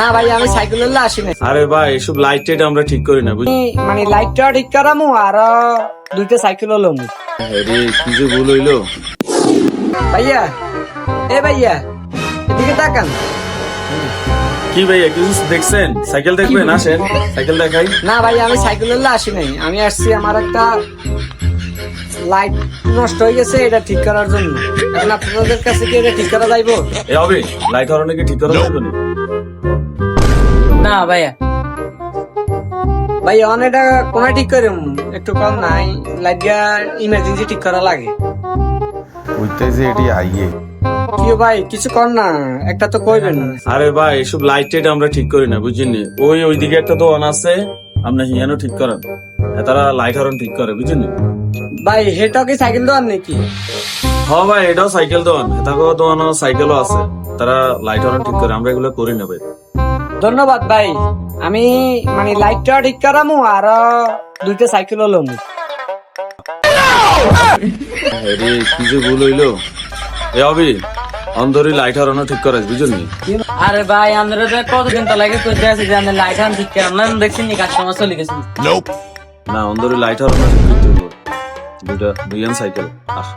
না ভাই আমি সাইকেল আসি না। আরে ভাই এসব লাইট টাইট আমরা ঠিক করি না বুঝলি। মানে লাইটটা ঠিক করামু আর দুইটা সাইকেল হলো আরে কি যে ভুল হইলো। ভাইয়া, এ ভাইয়া এদিকে তাকান। কি ভাইয়া কিছু দেখছেন? সাইকেল দেখবেন? আসেন সাইকেল দেখাই। না ভাই আমি সাইকেল আসি নাই, আমি আসছি আমার একটা লাইট নষ্ট হয়ে গেছে, এটা ঠিক করার জন্য। এখন আপনাদের কাছে কি এটা ঠিক করা যাইবো? এ হবে লাইট হরনে কি ঠিক করা যাবে না? না ভাইয়া, ভাইয়া অনেকটা কোনায় ঠিক করে একটু কম নাই, লাইটটা ইমার্জেন্সি ঠিক করা লাগে। বুঝতেছি এটি আইয়ে কি ভাই কিছু কর না, একটা তো কইবেন। আরে ভাই এসব লাইট টাইট আমরা ঠিক করি না বুঝলি। ওইদিকে একটা দোকান আছে, আপনি হিয়ানো ঠিক করেন, তারা লাইট হরন ঠিক করে বুঝলি। ভাই হেটাও কি সাইকেল দোকান নাকি? হ্যাঁ ভাই এটাও সাইকেল দোকান, এটাকেও দোকান সাইকেলও আছে, তারা লাইট হরন ঠিক করে, আমরা এগুলো করি না ভাই। ধন্যবাদ ভাই, আমি মানে লাইটটা ঠিক করামু আর দুইটা সাইকেল হলো। আরে কি যে ভুল হইলো। এ হবে অন্ধরি লাইট হরনও ঠিক করে বুঝলি। আরে ভাই আমরা কতদিন তো লাগে করতে আছি যে আমরা লাইট আন ঠিক করলাম, দেখছি নি কাস্টমার চলে গেছে। না অন্ধরি লাইট হরনও ঠিক করতে হবে। দুইটা সাইকেল আস।